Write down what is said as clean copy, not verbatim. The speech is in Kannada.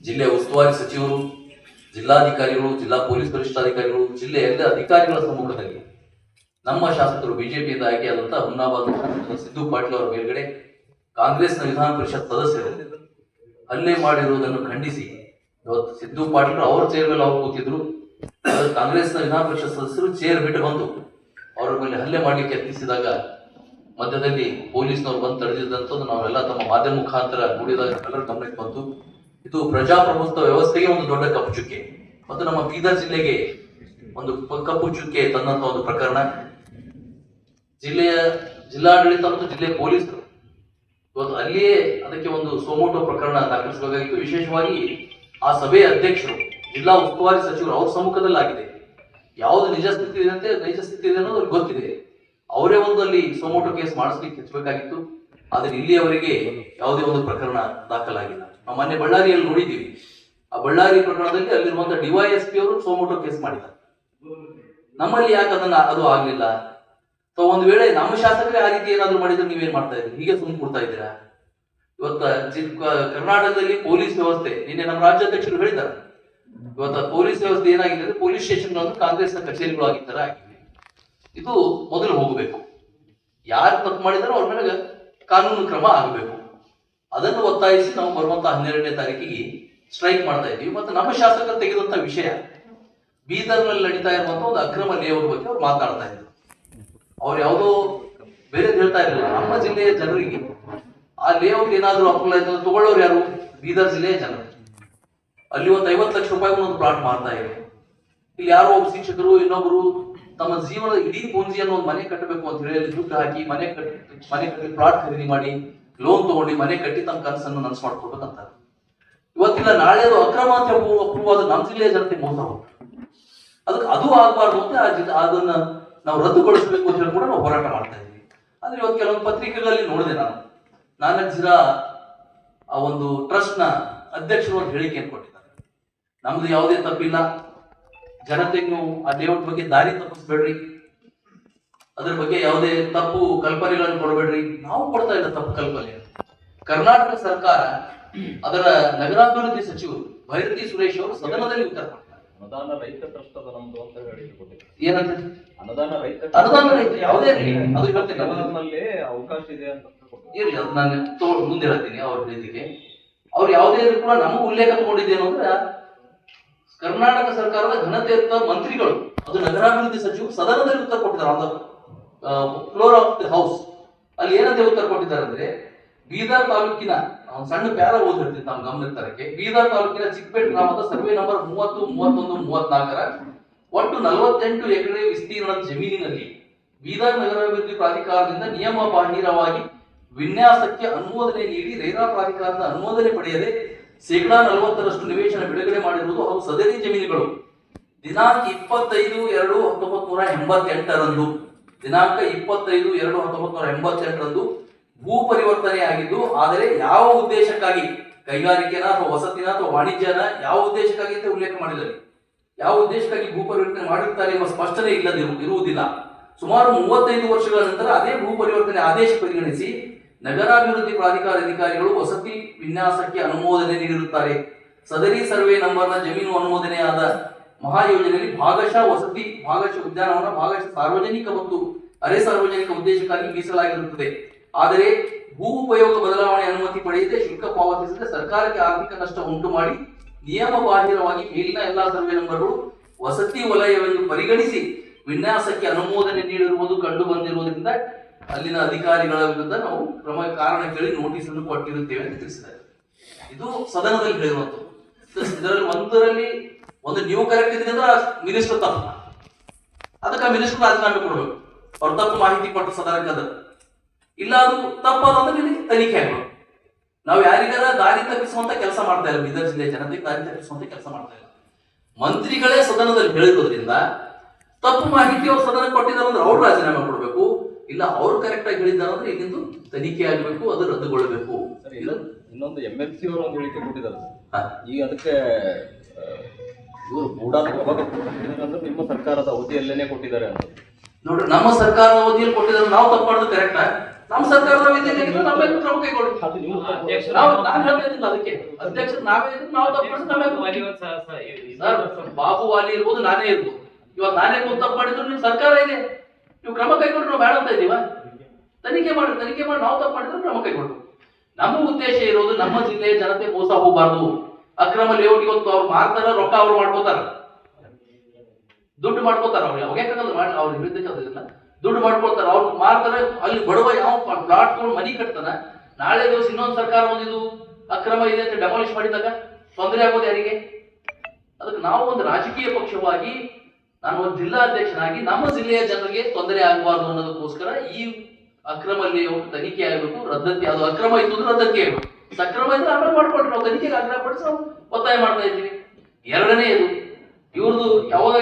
ಜಿಲ್ಲೆಯ ಉಸ್ತುವಾರಿ ಸಚಿವರು, ಜಿಲ್ಲಾಧಿಕಾರಿಗಳು, ಜಿಲ್ಲಾ ಪೊಲೀಸ್ ವರಿಷ್ಠಾಧಿಕಾರಿಗಳು, ಜಿಲ್ಲೆಯ ಎಲ್ಲ ಅಧಿಕಾರಿಗಳ ಸಮ್ಮುಖದಲ್ಲಿ ನಮ್ಮ ಶಾಸಕರು ಬಿಜೆಪಿಯಿಂದ ಆಯ್ಕೆಯಾದಂತಹ ಹುಮ್ನಾಬಾದ್ ಸಿದ್ದು ಪಾಟೀಲ್ ಅವರ ಮೇಲ್ಗಡೆ ಕಾಂಗ್ರೆಸ್ನ ವಿಧಾನ ಪರಿಷತ್ ಸದಸ್ಯರು ಹಲ್ಲೆ ಮಾಡಿರುವುದನ್ನು ಖಂಡಿಸಿ ಇವತ್ತು ಸಿದ್ದು ಪಾಟೀಲ್ ಅವರ ಚೇರ್ ಮೇಲೆ ಅವರು ಕೂತಿದ್ರು. ಕಾಂಗ್ರೆಸ್ನ ವಿಧಾನ ಪರಿಷತ್ ಸದಸ್ಯರು ಚೇರ್ ಬಿಟ್ಟು ಬಂದು ಅವರ ಮೇಲೆ ಹಲ್ಲೆ ಮಾಡಲಿಕ್ಕೆ ಯತ್ನಿಸಿದಾಗ ಮಧ್ಯದಲ್ಲಿ ಪೊಲೀಸ್ನವರು ಬಂದು ತಡೆದಿದ್ದಂಥದ್ದು ನಾವೆಲ್ಲ ತಮ್ಮ ಮಾಧ್ಯಮ ಮುಖಾಂತರ ನೋಡಿದಾಗ ಎಲ್ಲರ ಗಮನಕ್ಕೆ ಬಂತು. ಇದು ಪ್ರಜಾಪ್ರಭುತ್ವ ವ್ಯವಸ್ಥೆಗೆ ಒಂದು ದೊಡ್ಡ ಕಪ್ಪು ಚುಕ್ಕೆ ಮತ್ತು ನಮ್ಮ ಬೀದರ್ ಜಿಲ್ಲೆಗೆ ಒಂದು ಕಪ್ಪು ಚುಕ್ಕೆ ತಂದಂತ ಒಂದು ಪ್ರಕರಣ. ಜಿಲ್ಲೆಯ ಜಿಲ್ಲಾಡಳಿತ ಮತ್ತು ಜಿಲ್ಲೆಯ ಪೊಲೀಸರು ಇವತ್ತು ಅಲ್ಲಿಯೇ ಅದಕ್ಕೆ ಒಂದು ಸೋಮೋಟೋ ಪ್ರಕರಣ ದಾಖಲಿಸಬೇಕಾಗಿತ್ತು. ವಿಶೇಷವಾಗಿ ಆ ಸಭೆಯ ಅಧ್ಯಕ್ಷರು, ಜಿಲ್ಲಾ ಉಸ್ತುವಾರಿ ಸಚಿವರು ಅವ್ರ ಸಮ್ಮುಖದಲ್ಲಿ ಆಗಿದೆ. ಯಾವುದು ನಿಜ ಸ್ಥಿತಿ ಇದೆ ನೈಜ ಸ್ಥಿತಿ ಇದೆ ಅನ್ನೋದು ಅವ್ರಿಗೆ ಗೊತ್ತಿದೆ. ಅವರೇ ಒಂದು ಅಲ್ಲಿ ಸೋಮೋಟೋ ಕೇಸ್ ಮಾಡಿಸ್ಲಿಕ್ಕೆ ಹೆಚ್ಚಬೇಕಾಗಿತ್ತು. ಆದ್ರೆ ಇಲ್ಲಿಯವರೆಗೆ ಯಾವುದೇ ಒಂದು ಪ್ರಕರಣ ದಾಖಲಾಗಿಲ್ಲ. ನಾವು ಮೊನ್ನೆ ಬಳ್ಳಾರಿಯಲ್ಲಿ ನೋಡಿದ್ದೀವಿ. ಆ ಬಳ್ಳಾರಿ ಪ್ರಕರಣದಲ್ಲಿ ಅಲ್ಲಿರುವಂತಹ ಡಿವೈಎಸ್ಪಿ ಅವರು ಸೋಮೋಟೋ ಕೇಸ್ ಮಾಡಿದ್ದಾರೆ. ನಮ್ಮಲ್ಲಿ ಯಾಕೆ ಅದು ಆಗ್ಲಿಲ್ಲ? ಒಂದು ವೇಳೆ ನಮ್ಮ ಶಾಸಕರೇ ಆ ರೀತಿ ಏನಾದ್ರು ಮಾಡಿದ್ರೆ ನೀವೇನ್ ಮಾಡ್ತಾ ಇದ್ದೀರಿ? ಹೀಗೆ ಸುಮ್ಮನೆ ಕೊಡ್ತಾ ಇದ್ದೀರಾ? ಇವತ್ತ ಕರ್ನಾಟಕದಲ್ಲಿ ಪೊಲೀಸ್ ವ್ಯವಸ್ಥೆ, ನಿನ್ನೆ ನಮ್ಮ ರಾಜ್ಯಾಧ್ಯಕ್ಷರು ಹೇಳಿದ್ದಾರೆ, ಇವತ್ತ ಪೊಲೀಸ್ ವ್ಯವಸ್ಥೆ ಏನಾಗಿದೆ ಅಂದ್ರೆ ಪೊಲೀಸ್ ಸ್ಟೇಷನ್ಗಳನ್ನು ಕಾಂಗ್ರೆಸ್ನ ಕಚೇರಿಗಳು ಆಗಿದ್ದಾರೆ ಆಗಿದೆ. ಇದು ಮೊದಲು ಹೋಗಬೇಕು. ಯಾರು ತಪ್ಪು ಮಾಡಿದಾರೋ ಅವ್ರ ಮೇಲೆ ಕಾನೂನು ಕ್ರಮ ಆಗಬೇಕು. ಅದನ್ನು ಒತ್ತಾಯಿಸಿ ನಾವು ಬರುವಂತಹ 12ನೇ ತಾರೀಕಿಗೆ ಸ್ಟ್ರೈಕ್ ಮಾಡ್ತಾ ಇದ್ದೀವಿ. ಮತ್ತು ನಮ್ಮ ಶಾಸಕರು ತೆಗೆದಂತ ವಿಷಯ ಬೀದರ್ನಲ್ಲಿ ನಡೀತಾ ಇರುವಂತಹ ಒಂದು ಅಕ್ರಮ ಲೇಔಟ್ ಬಗ್ಗೆ ಅವ್ರು ಮಾತನಾಡ್ತಾ ಇದ್ರು. ಅವ್ರು ಯಾವುದೋ ಬೇರೆ ಹೇಳ್ತಾ ಇರಲಿಲ್ಲ. ನಮ್ಮ ಜಿಲ್ಲೆಯ ಜನರಿಗೆ ಆ ಲೇಔಟ್ ಏನಾದ್ರು ಅನುಕೂಲ ಆಯ್ತು ತಗೊಳ್ಳೋರು ಯಾರು? ಬೀದರ್ ಜಿಲ್ಲೆಯ ಜನರು. ಅಲ್ಲಿ ಒಂದು 50 ಲಕ್ಷ ರೂಪಾಯಿ ಒಂದು ಪ್ಲಾಟ್ ಮಾಡ್ತಾ ಇದೆ. ಇಲ್ಲಿ ಯಾರೋ ಒಬ್ಬ ಶಿಕ್ಷಕರು ಇನ್ನೊಬ್ರು ತಮ್ಮ ಜೀವನದ ಇಡೀ ಪೂಂಜಿಯನ್ನು ಒಂದು ಮನೆ ಕಟ್ಟಬೇಕು ಅಂತ ಹೇಳಿ ಅಲ್ಲಿ ದುಡ್ಡು ಹಾಕಿ ಮನೆ ಕಟ್ಟಿ ಪ್ಲಾಟ್ ಖರೀದಿ ಮಾಡಿ ಲೋನ್ ತಗೊಂಡು ಮನೆ ಕಟ್ಟಿ ತಮ್ಮ ಕನಸನ್ನು ನನಸು ಮಾಡ್ಕೊಡ್ಬೇಕಂತ. ಇವತ್ತಿಲ್ಲ ನಾಳೆ ಅದು ಅಕ್ರಮ ಅಂತ ಅಪೂರ್ವವಾದ ನಮ್ಮ ಜಿಲ್ಲೆಯ ಜನತೆ ಮೋಸ ಹೋಗ್ತಾರೆ. ಅದಕ್ಕೆ ಅದು ಆಗಬಾರ್ದು ಅಂತ ಅದನ್ನ ನಾವು ರದ್ದುಗೊಳಿಸಬೇಕು ಅಂತ ಹೇಳಿ ಕೂಡ ನಾವು ಹೋರಾಟ ಮಾಡ್ತಾ ಇದ್ದೀವಿ. ಆದ್ರೆ ಇವತ್ತು ಕೆಲವೊಂದು ಪತ್ರಿಕೆಗಳಲ್ಲಿ ನೋಡಿದೆ ನಾನು, ನಾನಕ್ ಜಿರಾ ಆ ಒಂದು ಟ್ರಸ್ಟ್ ನ ಅಧ್ಯಕ್ಷರು ಒಂದು ಹೇಳಿಕೆಯನ್ನು ಕೊಟ್ಟಿದ್ದಾರೆ. ನಮ್ದು ಯಾವುದೇ ತಪ್ಪಿಲ್ಲ, ಜನತೆಗೆ ನೀವು ಆ ಲೇಔಟ್ ಬಗ್ಗೆ ದಾರಿ ತಪ್ಪಿಸ್ಬೇಡ್ರಿ, ಅದ್ರ ಬಗ್ಗೆ ಯಾವುದೇ ತಪ್ಪು ಕಲ್ಪನೆಗಳನ್ನು ಕೊಡಬೇಡ್ರಿ. ನಾವು ಕೊಡ್ತಾ ಇಲ್ಲ ತಪ್ಪು ಕಲ್ಪನೆ. ಕರ್ನಾಟಕ ಸರ್ಕಾರ ಅದರ ನಗರಾಭಿವೃದ್ಧಿ ಸಚಿವರು ಭೈರತಿ ಸುರೇಶ್ ಅವರು ಸದನದಲ್ಲಿ ಉತ್ತರ ಕೊಟ್ಟಿದ್ದಾರೆ. ಅನುದಾನ ರೈತ ಟ್ರಸ್ಟ್ ಅದ ನಮ್ದು ಅಂತ ಹೇಳಿಕೊಟ್ಟಿದ್ದಾರೆ. ಏನಂತ? ಅನುದಾನ ರೈತ ಯಾವುದೇ ಅದು ಹೇಳ್ತೀನಿ, ಅನುದಾನದಲ್ಲಿ ಅವಕಾಶ ಇದೆ ಅಂತ ಇರ್ಲಿ, ಅದು ನಾನು ಮುಂದೆ ಹೇಳ್ತೀನಿ. ಅವ್ರ ರೀತಿಗೆ ಅವ್ರು ಯಾವುದೇ ಕೂಡ ನಮಗೂ ಉಲ್ಲೇಖ ತಗೊಂಡಿದ್ದೇನು ಅಂದ್ರೆ ಕರ್ನಾಟಕ ಸರ್ಕಾರದ ಘನತೆಯುತ ಮಂತ್ರಿಗಳು, ಅದು ನಗರಾಭಿವೃದ್ಧಿ ಸಚಿವರು ಸದನದಲ್ಲಿ ಉತ್ತರ ಕೊಟ್ಟಿದ್ದಾರೆ. On the floor of the house ಅಲ್ಲಿ ಏನಂತ ಉತ್ತರ ಕೊಟ್ಟಿದ್ದಾರೆ ಅಂದ್ರೆ, ಬೀದರ್ ತಾಲೂಕಿನ ಒಂದು ಸಣ್ಣ ಪ್ಯಾರ ಓದಿರ್ತೀನಿ ನಮ್ಮ ಗಮನಕ್ಕೆ ತರಕ್ಕೆ. ಬೀದರ್ ತಾಲೂಕಿನ ಚಿಕ್ಕಪೇಟ್ ಗ್ರಾಮದ ಸರ್ವೆ ನಂಬರ್ 30, 31, 34ರ ಒಟ್ಟು 48 ಎಕರೆ ವಿಸ್ತೀರ್ಣದ ಜಮೀನಿನಲ್ಲಿ ಬೀದರ್ ನಗರಾಭಿವೃದ್ಧಿ ಪ್ರಾಧಿಕಾರದಿಂದ ನಿಯಮ ಬಾಹಿರವಾಗಿ ವಿನ್ಯಾಸಕ್ಕೆ ಅನುಮೋದನೆ ನೀಡಿ ರೇರಾ ಪ್ರಾಧಿಕಾರದ ಅನುಮೋದನೆ ಪಡೆಯದೆ 40% ನಿವೇಶನ ಬಿಡುಗಡೆ ಮಾಡಿರುವುದು ಹಾಗೂ ಸದರಿ ಜಮೀನುಗಳು ದಿನಾಂಕ 25/2/1988ರಂದು ದಿನಾಂಕ 25/2/1988ರಂದು ಭೂ ಪರಿವರ್ತನೆಯಾಗಿದ್ದು, ಆದರೆ ಯಾವ ಉದ್ದೇಶಕ್ಕಾಗಿ, ಕೈಗಾರಿಕೆನ ಅಥವಾ ವಸತಿನ ಅಥವಾ ವಾಣಿಜ್ಯನ ಯಾವ ಉದ್ದೇಶಕ್ಕಾಗಿ ಅಂತ ಉಲ್ಲೇಖ ಮಾಡಿದ್ದಾರೆ. ಯಾವ ಉದ್ದೇಶಕ್ಕಾಗಿ ಭೂ ಪರಿವರ್ತನೆ ಮಾಡಿರ್ತಾರೆ ಎಂಬ ಸ್ಪಷ್ಟನೆ ಇರುವುದಿಲ್ಲ. ಸುಮಾರು 35 ವರ್ಷಗಳ ನಂತರ ಅದೇ ಭೂ ಪರಿವರ್ತನೆ ಆದೇಶ ಪರಿಗಣಿಸಿ ನಗರಾಭಿವೃದ್ಧಿ ಪ್ರಾಧಿಕಾರ ಅಧಿಕಾರಿಗಳು ವಸತಿ ವಿನ್ಯಾಸಕ್ಕೆ ಅನುಮೋದನೆ ನೀಡಿರುತ್ತಾರೆ. ಸದರಿ ಸರ್ವೆ ನಂಬರ್ನ ಜಮೀನು ಅನುಮೋದನೆಯಾದ ಮಹಾಯೋಜನೆಯಲ್ಲಿ ಭಾಗಶಃ ವಸತಿ, ಭಾಗಶಃ ಉದ್ಯಾನವನ, ಭಾಗಶಃ ಸಾರ್ವಜನಿಕ ಮತ್ತು ಅರೆ ಸಾರ್ವಜನಿಕ ಉದ್ದೇಶಕ್ಕಾಗಿ ಮೀಸಲಾಗಿರುತ್ತದೆ. ಆದರೆ ಭೂ ಉಪಯೋಗ ಬದಲಾವಣೆ ಅನುಮತಿ ಪಡೆಯದೆ ಶುಲ್ಕ ಪಾವತಿಸದೆ ಸರ್ಕಾರಕ್ಕೆ ಆರ್ಥಿಕ ನಷ್ಟ ಉಂಟು ಮಾಡಿ ನಿಯಮ ಬಾಹಿರವಾಗಿ ಮೇಲಿನ ಎಲ್ಲಾ ಸರ್ವೆ ನಂಬರ್ಗಳು ವಸತಿ ವಲಯವೆಂದು ಪರಿಗಣಿಸಿ ವಿನ್ಯಾಸಕ್ಕೆ ಅನುಮೋದನೆ ನೀಡಿರುವುದು ಕಂಡು ಬಂದಿರುವುದರಿಂದ ಅಲ್ಲಿನ ಅಧಿಕಾರಿಗಳ ವಿರುದ್ಧ ನಾವು ಕಾರಣ ಕೇಳಿ ನೋಟಿಸ್ ಅನ್ನು ಕೊಟ್ಟಿರುತ್ತೇವೆ ಅಂತ ತಿಳಿಸಿದ್ದಾರೆ. ಇದು ಸದನದಲ್ಲಿ ಹೇಳಿರುವಂತದ್ದು. ಇದರಲ್ಲಿ ಒಂದು ನೀವು ಕರೆಕ್ಟ್ ಇದ್ರೆ ಅಂದ್ರೆ ಮಿನಿಸ್ಟರ್ ತಪ್ಪು, ಅದಕ್ಕೆ ಮಿನಿಸ್ಟರ್ ರಾಜಕಾರಣ ಕೊಡ್ಬೇಕು. ಅವ್ರ ತಪ್ಪು ಮಾಹಿತಿ ಕೊಟ್ಟು ಸದನಕ್ಕೆ ಅದ ಇಲ್ಲ, ಅದು ತಪ್ಪಾದ್ರೆ ತನಿಖೆ ಆಗಬೇಕು. ನಾವು ಯಾರಿಗಾರ ದಾರಿ ತಪ್ಪಿಸುವಂತ ಕೆಲಸ ಮಾಡ್ತಾ ಇಲ್ಲ. ಬೀದರ್ ಜಿಲ್ಲೆಯ ಜನತೆಗೆ ದಾರಿ ತಪ್ಪಿಸುವಂತ ಕೆಲಸ ಮಾಡ್ತಾ ಇಲ್ಲ. ಮಂತ್ರಿಗಳೇ ಸದನದಲ್ಲಿ ಹೇಳಿರೋದ್ರಿಂದ ತಪ್ಪು ಮಾಹಿತಿ ಅವ್ರು ಸದನ ಕೊಟ್ಟಿದ್ದಾರೆ ಅಂದ್ರೆ ಅವ್ರು ರಾಜೀನಾಮೆ ಕೊಡಬೇಕು. ಇಲ್ಲ ಅವ್ರು ಕರೆಕ್ಟ್ ಆಗಿ ಹೇಳಿದ್ದಾರೆ ಅಂದ್ರೆ ಇಲ್ಲಿಂದು ತನಿಖೆ ಆಗಬೇಕು, ಅದು ರದ್ದುಗೊಳ್ಳಬೇಕು. ಇನ್ನೊಂದು MLC ಅವರು ಒಂದು ಹೇಳಿಕೆ ಕೊಟ್ಟಿದ್ದಾರೆ. ಈಗ ಅದಕ್ಕೆ ಇವರು ಅಂದ್ರೆ ನಿಮ್ಮ ಸರ್ಕಾರದ ಅವಧಿಯಲ್ಲೇನೆ ಕೊಟ್ಟಿದ್ದಾರೆ ಅಂತ. ನೋಡ್ರಿ, ನಮ್ಮ ಸರ್ಕಾರದ ಅವಧಿಯಲ್ಲಿ ಕೊಟ್ಟಿದ್ದಾರೆ, ನಾವು ತಪ್ಪು ಮಾಡೋದು ಕರೆಕ್ಟಾ? ನಮ್ಮ ಸರ್ಕಾರದ ವಿದ್ಯಾರ್ಥಿಗಳು ನಮ್ಮ ಮೇಲೆ ಕ್ರಮ ಕೈಗೊಳ್ಳಿ. ಅದು ನೀವು ನಾನು ಹೇಳ್ತಾ ಇದ್ದೀನಿ ಅದಕ್ಕೆ ಅಧ್ಯಕ್ಷರು ನಾವೇ ಇದ್ರು, ನಾವು ತಪ್ಪು ಸರ್ ಬಾಬು ವಾಲಿ ಇರ್ಬೋದು, ನಾನೇ ಇರ್ಬೋದು. ಇವತ್ತು ನಾನೇ ತಪ್ಪು ಮಾಡಿದ್ರು ನಿಮ್ ಸರ್ಕಾರ ಇದೆ, ನೀವು ಕ್ರಮ ಕೈಗೊಂಡ್ರು ನಾವು ಬೇಡ ಅಂತ ಇದೀವ? ತನಿಖೆ ಮಾಡಿ ನಾವು ತಪ್ಪು ಮಾಡಿದ್ರೆ ಕ್ರಮ ಕೈಗೊಳ್ಬೇಕು. ನಮ್ಮ ಉದ್ದೇಶ ಇರೋದು ನಮ್ಮ ಜಿಲ್ಲೆಯ ಜನತೆ ಮೋಸ ಹೋಗಬಾರ್ದು. ಅಕ್ರಮ ಲೇಔಟ್ ಇವತ್ತು ಅವ್ರು ಮಾರ್ತಾರ, ರೊಕ್ಕ ಅವ್ರು ಮಾಡ್ಕೋತಾರ, ದುಡ್ಡು ಮಾಡ್ಕೋತಾರ. ಅವ್ರು ಯಾವಾಗಲ್ಲ ಅವ್ರ ವಿರುದ್ಧ ದುಡ್ಡು ಮಾಡ್ಕೊಳ್ತಾರ, ಅವ್ರು ಮಾರ್ತಾರೆ. ಅಲ್ಲಿ ಬಡವ ಯಾವ ಪ್ಲಾಟ್ ತಗೊಂಡು ಮನಿ ಕಟ್ತಾನ, ನಾಳೆ ದಿವಸ ಇನ್ನೊಂದು ಸರ್ಕಾರ ಬಂದಿದ್ದು ಅಕ್ರಮ ಇದೆ ಅಂತ ಡೆಮಾಲಿಷ್ ಮಾಡಿದಾಗ ತೊಂದರೆ ಆಗೋದು ಯಾರಿಗೆ? ಅದಕ್ಕೆ ನಾವು ಒಂದು ರಾಜಕೀಯ ಪಕ್ಷವಾಗಿ, ನಾನು ಒಂದು ಜಿಲ್ಲಾಧ್ಯಕ್ಷನಾಗಿ ನಮ್ಮ ಜಿಲ್ಲೆಯ ಜನರಿಗೆ ತೊಂದರೆ ಆಗಬಾರ್ದು ಅನ್ನೋದಕ್ಕೋಸ್ಕರ ಈ ಅಕ್ರಮ ಲೇಔಟ್ ತನಿಖೆ ಆಗಬೇಕು. ರದ್ದತಿ, ಅದು ಅಕ್ರಮ ಇತ್ತು ಅಂದ್ರೆ ರದ್ದತಿ ಆಗಬೇಕು. ಸಕ್ರಮ ಇದ್ರೆ ಆಮೇಲೆ ಮಾಡ್ಕೊಳ್ರಿ, ನಾವು ತನಿಖೆಗೆ ಆಗ್ರಹ ಪಡಿಸಿ ನಾವು ಒತ್ತಾಯ ಮಾಡ್ತಾ ಇದ್ದೀವಿ. ಎರಡನೇ ಇದು ಇವ್ರದ್ದು ಯಾವಾಗ